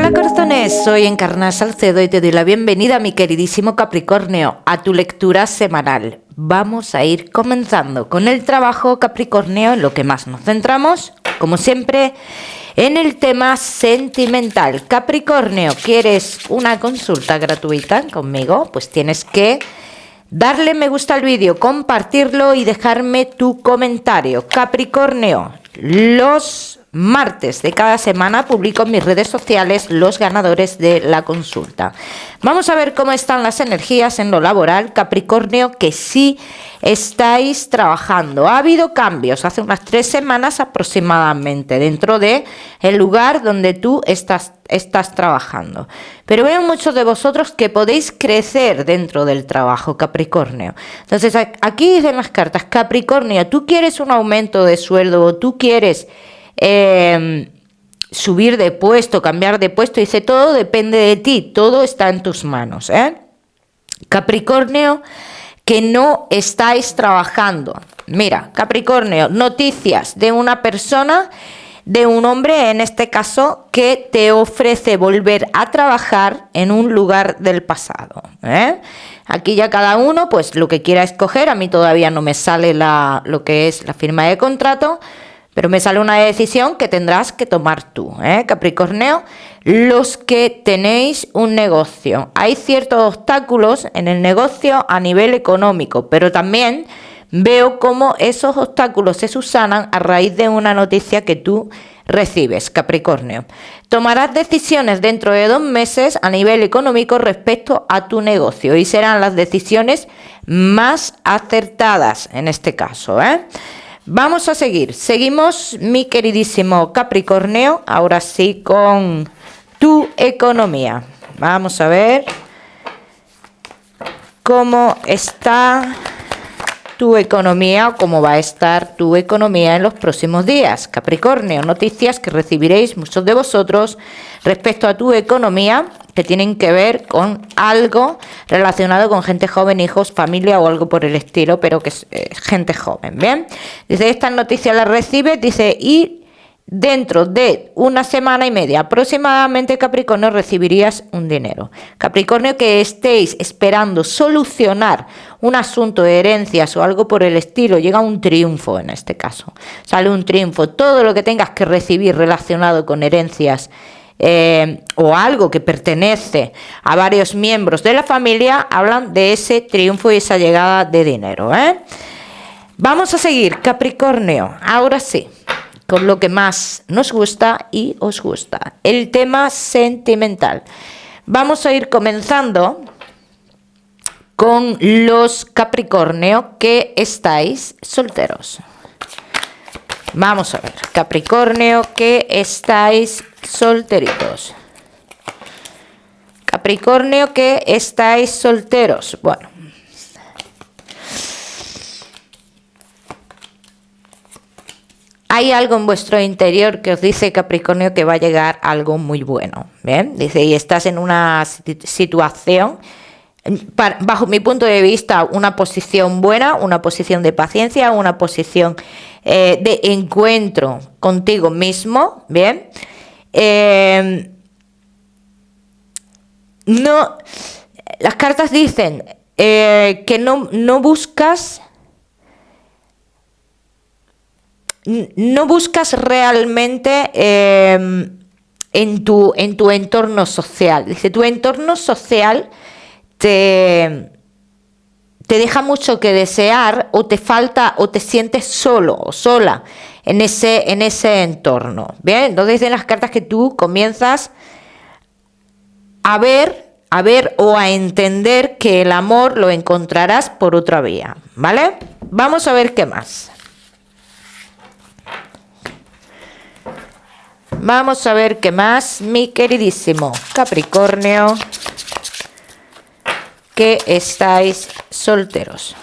Hola corazones, soy Encarna Salcedo y te doy la bienvenida, mi queridísimo Capricornio, a tu lectura semanal. Vamos a ir comenzando con el trabajo Capricornio, en lo que más nos centramos, como siempre, en el tema sentimental. Capricornio, ¿quieres una consulta gratuita conmigo? Pues tienes que darle me gusta al vídeo, compartirlo y dejarme tu comentario. Capricornio, los martes de cada semana publico en mis redes sociales los ganadores de la consulta. Vamos a ver cómo están las energías en lo laboral, Capricornio, que sí estáis trabajando. Ha habido cambios hace unas 3 semanas aproximadamente dentro de el lugar donde tú estás trabajando. Pero veo muchos de vosotros que podéis crecer dentro del trabajo, Capricornio. Entonces aquí dicen las cartas, Capricornio, tú quieres un aumento de sueldo o tú quieres subir de puesto, cambiar de puesto, dice todo depende de ti, todo está en tus manos, Capricornio, que no estáis trabajando. Mira, Capricornio, noticias de una persona, de un hombre en este caso, que te ofrece volver a trabajar en un lugar del pasado, Aquí ya cada uno pues lo que quiera escoger. A mí todavía no me sale lo que es la firma de contrato, pero me sale una decisión que tendrás que tomar tú, Capricornio. Los que tenéis un negocio, hay ciertos obstáculos en el negocio a nivel económico, pero también veo cómo esos obstáculos se subsanan a raíz de una noticia que tú recibes, Capricornio. Tomarás decisiones dentro de 2 meses a nivel económico respecto a tu negocio y serán las decisiones más acertadas en este caso, Vamos a seguir. Seguimos, mi queridísimo Capricornio, ahora sí con tu economía. Vamos a ver cómo está tu economía o cómo va a estar tu economía en los próximos días. Capricornio, noticias que recibiréis muchos de vosotros respecto a tu economía que tienen que ver con algo relacionado con gente joven, hijos, familia o algo por el estilo, pero que es gente joven, ¿bien? Dice, estas noticias las recibes, dice, y dentro de 1 semana y media aproximadamente, Capricornio, recibirías un dinero. Capricornio, que estéis esperando solucionar un asunto de herencias o algo por el estilo, llega un triunfo en este caso. Sale un triunfo. Todo lo que tengas que recibir relacionado con herencias o algo que pertenece a varios miembros de la familia, hablan de ese triunfo y esa llegada de dinero, Vamos a seguir, Capricornio, ahora sí, con lo que más nos gusta y os gusta, el tema sentimental. Vamos a ir comenzando con los Capricornio que estáis solteros. Vamos a ver, Capricornio que estáis solteritos. Capricornio que estáis solteros. Bueno, hay algo en vuestro interior que os dice, Capricornio, que va a llegar algo muy bueno. Bien, dice, y estás en una situación, bajo mi punto de vista, una posición buena, una posición de paciencia, una posición de encuentro contigo mismo, bien. No, las cartas dicen que no buscas realmente en tu entorno social. Dice, tu entorno social te deja mucho que desear, o te falta, o te sientes solo o sola en ese entorno. Bien, entonces dicen las cartas que tú comienzas a ver o a entender que el amor lo encontrarás por otra vía, ¿vale? Vamos a ver qué más. Vamos a ver qué más, mi queridísimo Capricornio, que estáis solteros.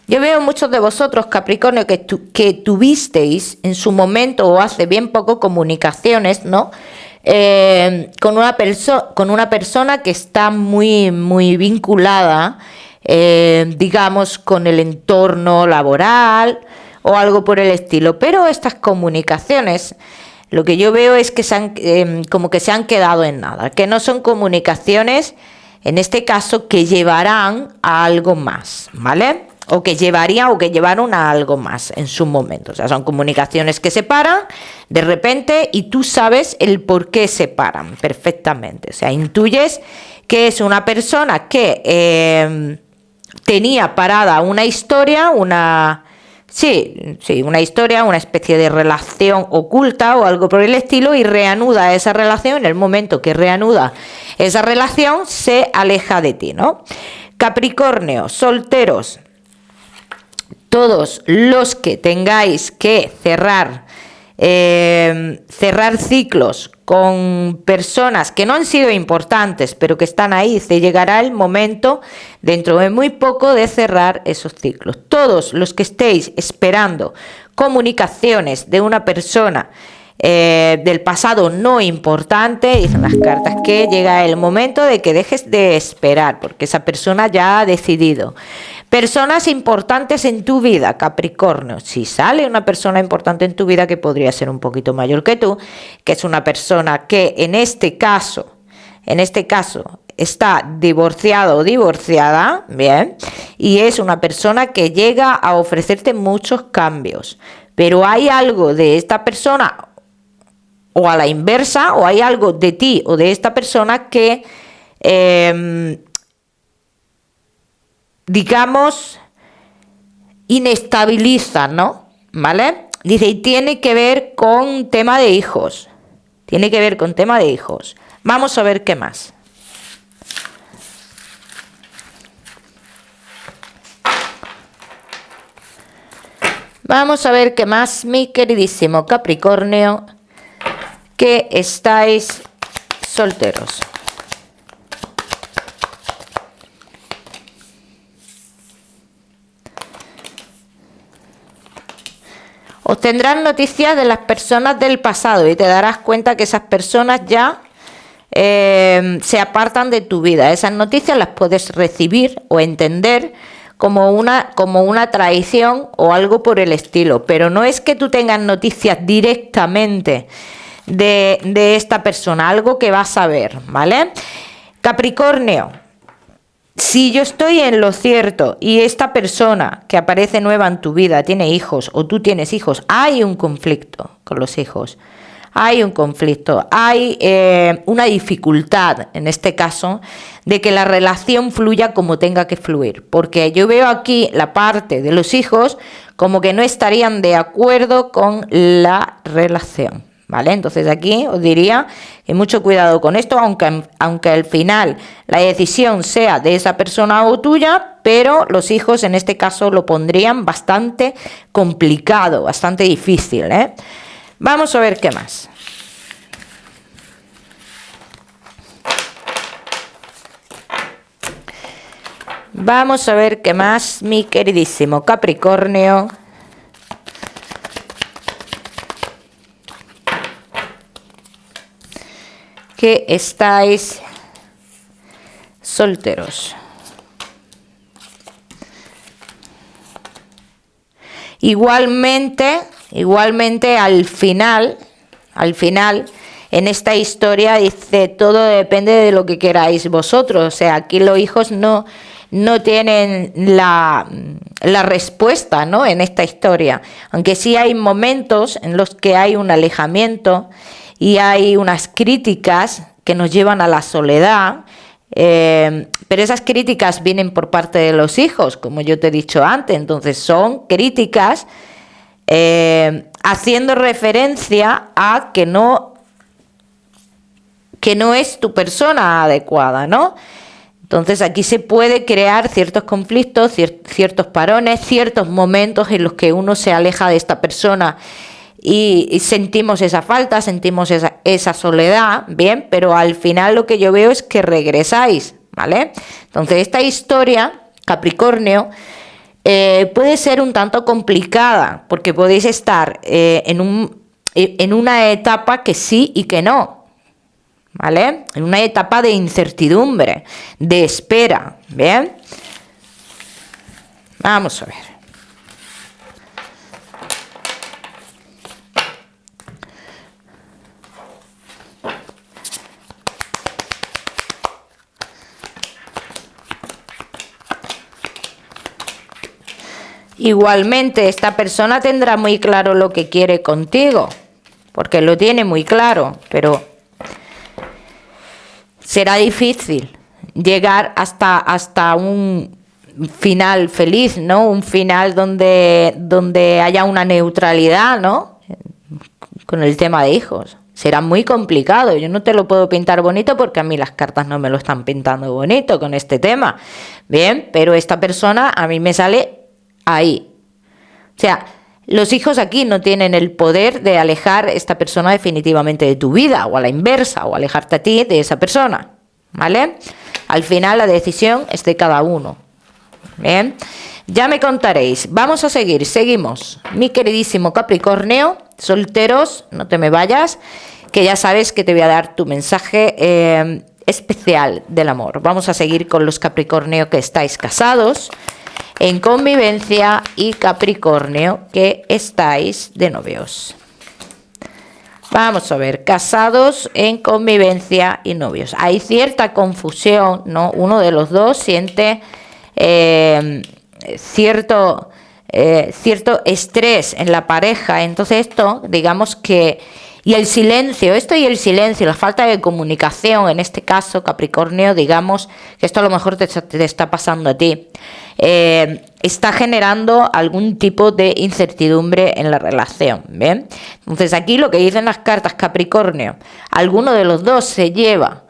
Yo veo muchos de vosotros, Capricornio, que tuvisteis en su momento o hace bien poco comunicaciones, ¿no? Con una persona que está muy, muy vinculada, digamos, con el entorno laboral o algo por el estilo. Pero estas comunicaciones, lo que yo veo es que como que se han quedado en nada, que no son comunicaciones, en este caso, que llevarán a algo más, ¿vale? O que llevaron a algo más en su momento. O sea, son comunicaciones que se paran de repente y tú sabes el por qué se paran perfectamente. O sea, intuyes que es una persona que tenía parada una historia, una historia, una especie de relación oculta o algo por el estilo, y reanuda esa relación. En el momento que reanuda esa relación, se aleja de ti, ¿no? Capricornio, solteros. Todos los que tengáis que cerrar ciclos con personas que no han sido importantes, pero que están ahí, se llegará el momento dentro de muy poco de cerrar esos ciclos. Todos los que estéis esperando comunicaciones de una persona del pasado no importante, dicen las cartas que llega el momento de que dejes de esperar, porque esa persona ya ha decidido. Personas importantes en tu vida, Capricornio. Si sale una persona importante en tu vida que podría ser un poquito mayor que tú, que es una persona que en este caso está divorciado o divorciada, bien, y es una persona que llega a ofrecerte muchos cambios, pero hay algo de esta persona, o a la inversa, o hay algo de ti o de esta persona que digamos, inestabiliza, ¿no? ¿Vale? Dice, y tiene que ver con tema de hijos. Tiene que ver con tema de hijos. Vamos a ver qué más. Vamos a ver qué más, mi queridísimo Capricornio, que estáis solteros. Obtendrás noticias de las personas del pasado y te darás cuenta que esas personas ya se apartan de tu vida. Esas noticias las puedes recibir o entender como una traición o algo por el estilo, pero no es que tú tengas noticias directamente de esta persona, algo que vas a ver, ¿vale? Capricornio, si yo estoy en lo cierto y esta persona que aparece nueva en tu vida tiene hijos o tú tienes hijos, hay un conflicto con los hijos, hay un conflicto, hay una dificultad en este caso de que la relación fluya como tenga que fluir, porque yo veo aquí la parte de los hijos como que no estarían de acuerdo con la relación. ¿Vale? Entonces aquí os diría que mucho cuidado con esto, aunque al final la decisión sea de esa persona o tuya, pero los hijos en este caso lo pondrían bastante complicado, bastante difícil, ¿eh? Vamos a ver qué más. Vamos a ver qué más, mi queridísimo Capricornio. Que estáis solteros. Igualmente al final, en esta historia dice, todo depende de lo que queráis vosotros. O sea, aquí los hijos no tienen la respuesta, ¿no? En esta historia. Aunque sí hay momentos en los que hay un alejamiento y hay unas críticas que nos llevan a la soledad, pero esas críticas vienen por parte de los hijos, como yo te he dicho antes. Entonces son críticas haciendo referencia a que no es tu persona adecuada, ¿no? Entonces aquí se puede crear ciertos conflictos, ciertos parones, ciertos momentos en los que uno se aleja de esta persona y sentimos esa falta, sentimos esa soledad, bien, pero al final lo que yo veo es que regresáis, ¿vale? Entonces esta historia, Capricornio, puede ser un tanto complicada, porque podéis estar en una etapa que sí y que no, ¿vale? En una etapa de incertidumbre, de espera, ¿bien? Vamos a ver. Igualmente, esta persona tendrá muy claro lo que quiere contigo, porque lo tiene muy claro, pero será difícil llegar hasta un final feliz, ¿no? Un final donde haya una neutralidad, ¿no? Con el tema de hijos. Será muy complicado. Yo no te lo puedo pintar bonito porque a mí las cartas no me lo están pintando bonito con este tema. Bien, pero esta persona a mí me sale ahí. O sea, los hijos aquí no tienen el poder de alejar a esta persona definitivamente de tu vida, o a la inversa, o alejarte a ti de esa persona, ¿vale? Al final la decisión es de cada uno. Bien, ya me contaréis. Vamos a seguimos. Mi queridísimo Capricornio, solteros, no te me vayas, que ya sabes que te voy a dar tu mensaje especial del amor. Vamos a seguir con los Capricornio que estáis casados, en convivencia, y Capricornio que estáis de novios. Vamos a ver, casados, en convivencia y novios. Hay cierta confusión, ¿no? Uno de los dos siente cierto estrés en la pareja. Entonces esto, digamos que... Y el silencio, la falta de comunicación, en este caso, Capricornio, digamos que esto a lo mejor te está pasando a ti, está generando algún tipo de incertidumbre en la relación, ¿bien? Entonces aquí lo que dicen las cartas, Capricornio, alguno de los dos se lleva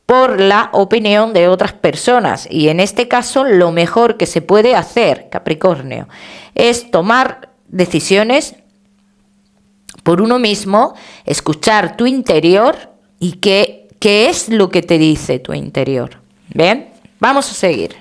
por la opinión de otras personas, y en este caso lo mejor que se puede hacer, Capricornio, es tomar decisiones por uno mismo, escuchar tu interior y qué es lo que te dice tu interior. ¿Bien? Vamos a seguir.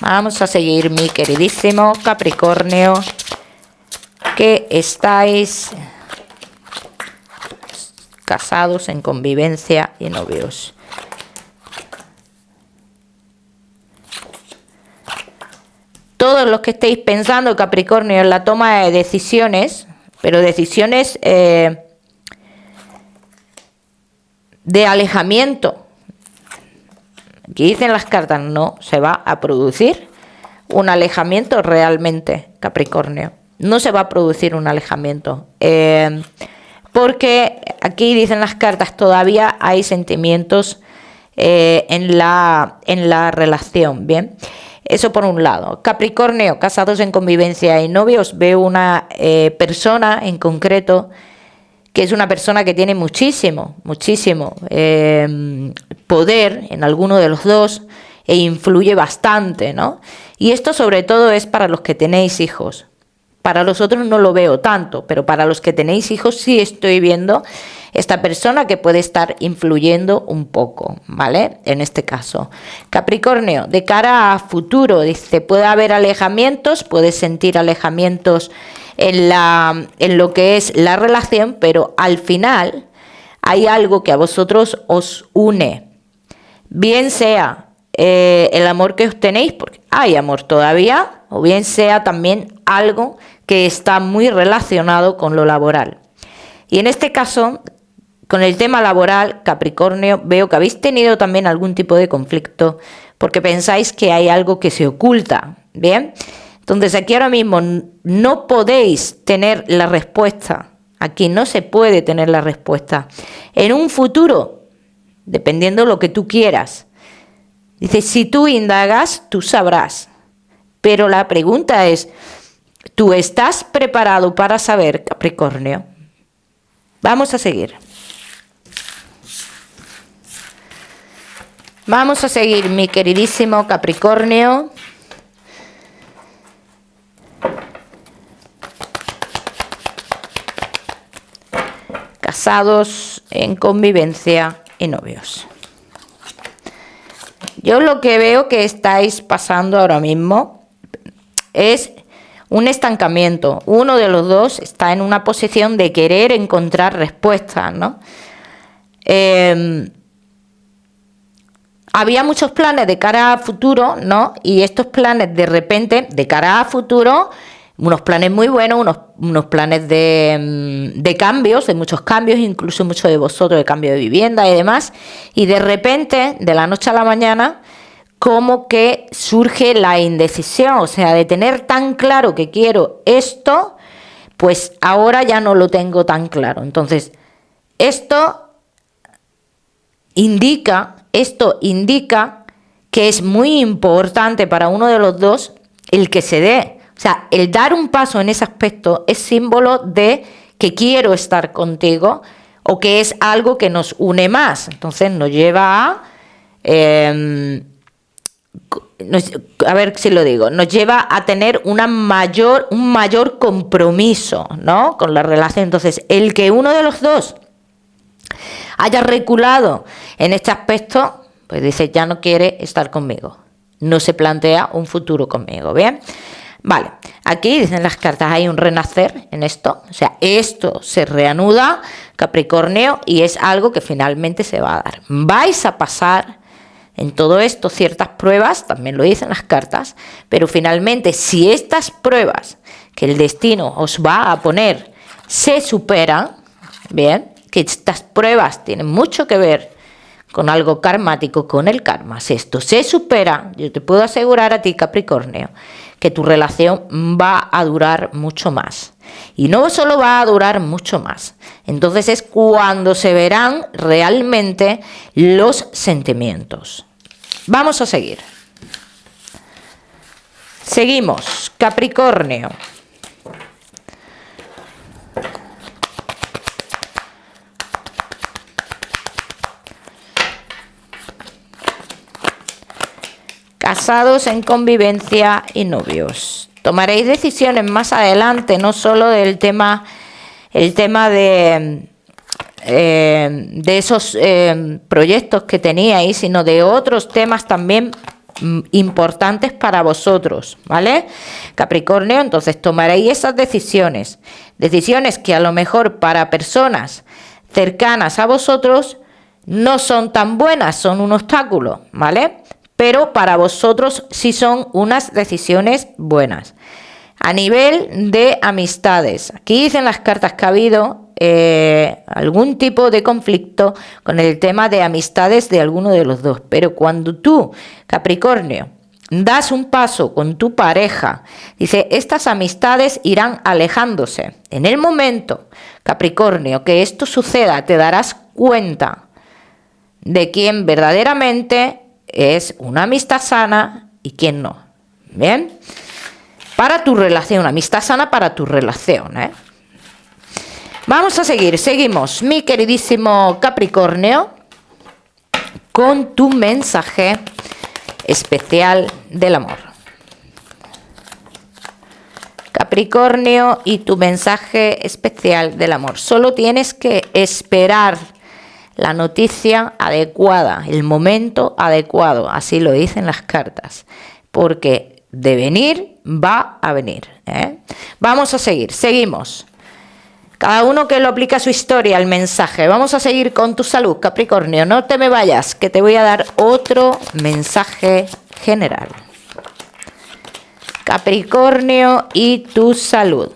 Vamos a seguir, mi queridísimo Capricornio, que estáis casados, en convivencia y novios. Todos los que estéis pensando, Capricornio, en la toma de decisiones, pero decisiones de alejamiento. Aquí dicen las cartas, no se va a producir un alejamiento realmente, Capricornio. No se va a producir un alejamiento. Porque aquí dicen las cartas, todavía hay sentimientos en la relación, ¿bien? Eso por un lado. Capricornio, casados, en convivencia y novios, veo una persona en concreto que es una persona que tiene muchísimo poder en alguno de los dos e influye bastante, ¿no? Y esto sobre todo es para los que tenéis hijos. Para los otros no lo veo tanto, pero para los que tenéis hijos sí estoy viendo esta persona que puede estar influyendo un poco, ¿vale? En este caso. Capricornio, de cara a futuro, dice, puede haber alejamientos, puedes sentir alejamientos en lo que es la relación, pero al final hay algo que a vosotros os une. Bien sea el amor que os tenéis, porque hay amor todavía, o bien sea también algo que está muy relacionado con lo laboral. Y en este caso, con el tema laboral, Capricornio, veo que habéis tenido también algún tipo de conflicto porque pensáis que hay algo que se oculta, ¿bien? Entonces aquí ahora mismo no podéis tener la respuesta, aquí no se puede tener la respuesta. En un futuro, dependiendo de lo que tú quieras, dice, si tú indagas, tú sabrás. Pero la pregunta es, ¿tú estás preparado para saber, Capricornio? Vamos a seguir. Vamos a seguir, mi queridísimo Capricornio. Casados, en convivencia y novios. Yo lo que veo que estáis pasando ahora mismo es un estancamiento. Uno de los dos está en una posición de querer encontrar respuestas, ¿no? Había muchos planes de cara a futuro, ¿no? Y estos planes de repente, de cara a futuro, unos planes muy buenos, unos planes de cambios, de muchos cambios, incluso muchos de vosotros de cambio de vivienda y demás, y de repente, de la noche a la mañana, como que surge la indecisión, o sea, de tener tan claro que quiero esto, pues ahora ya no lo tengo tan claro. Entonces, esto indica que es muy importante para uno de los dos el que se dé. O sea, el dar un paso en ese aspecto es símbolo de que quiero estar contigo o que es algo que nos une más. Entonces nos lleva a... a ver si lo digo, nos lleva a tener un mayor compromiso, ¿no?, con la relación. Entonces, el que uno de los dos haya reculado en este aspecto, pues dice, ya no quiere estar conmigo, no se plantea un futuro conmigo, ¿bien? Vale, aquí dicen las cartas, hay un renacer en esto, o sea, esto se reanuda, Capricornio, y es algo que finalmente se va a dar. Vais a pasar en todo esto ciertas pruebas, también lo dicen las cartas, pero finalmente si estas pruebas que el destino os va a poner se superan, bien, que estas pruebas tienen mucho que ver con algo karmático, con el karma, si esto se supera, yo te puedo asegurar a ti, Capricornio, que tu relación va a durar mucho más. Y no solo va a durar mucho más, entonces es cuando se verán realmente los sentimientos. Vamos a seguir. Seguimos, Capricornio. Casados en convivencia y novios. Tomaréis decisiones más adelante, no solo del tema, de esos proyectos que teníais, sino de otros temas también importantes para vosotros, ¿vale? Capricornio, entonces tomaréis esas decisiones que a lo mejor para personas cercanas a vosotros no son tan buenas, son un obstáculo, ¿vale? Pero para vosotros sí son unas decisiones buenas. A nivel de amistades, aquí dicen las cartas que ha habido algún tipo de conflicto con el tema de amistades de alguno de los dos. Pero cuando tú, Capricornio, das un paso con tu pareja, dice, estas amistades irán alejándose. En el momento, Capricornio, que esto suceda, te darás cuenta de quién verdaderamente es una amistad sana y quién no. Bien, para tu relación, amistad sana para tu relación, ¿eh? Vamos a seguir, seguimos, mi queridísimo Capricornio, con tu mensaje especial del amor. Capricornio y tu mensaje especial del amor. Solo tienes que esperar la noticia adecuada, el momento adecuado, así lo dicen las cartas, porque de venir va a venir, ¿eh? Vamos a seguir, seguimos. Cada uno que lo aplica a su historia, el mensaje. Vamos a seguir con tu salud, Capricornio. No te me vayas, que te voy a dar otro mensaje general. Capricornio y tu salud.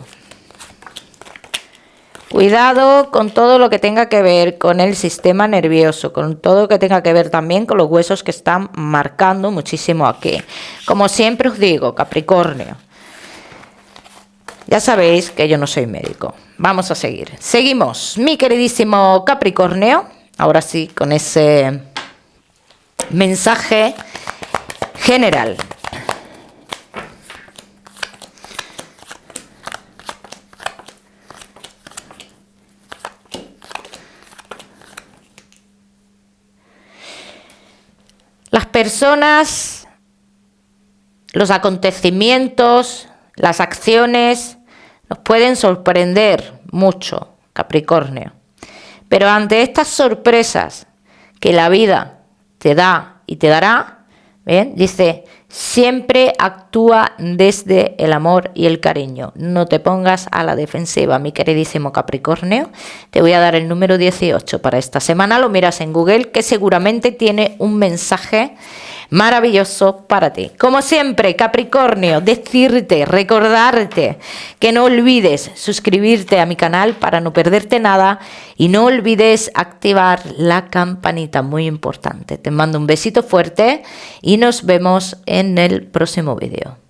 Cuidado con todo lo que tenga que ver con el sistema nervioso, con todo lo que tenga que ver también con los huesos que están marcando muchísimo aquí. Como siempre os digo, Capricornio, ya sabéis que yo no soy médico. Vamos a seguir. Seguimos, mi queridísimo Capricornio, ahora sí, con ese mensaje general. Las personas, los acontecimientos, las acciones nos pueden sorprender mucho, Capricornio. Pero ante estas sorpresas que la vida te da y te dará, ¿bien? Dice, siempre actúa desde el amor y el cariño. No te pongas a la defensiva, mi queridísimo Capricornio. Te voy a dar el número 18 para esta semana. Lo miras en Google, que seguramente tiene un mensaje maravilloso para ti. Como siempre, Capricornio, decirte, recordarte que no olvides suscribirte a mi canal para no perderte nada y no olvides activar la campanita, muy importante. Te mando un besito fuerte y nos vemos en el próximo vídeo.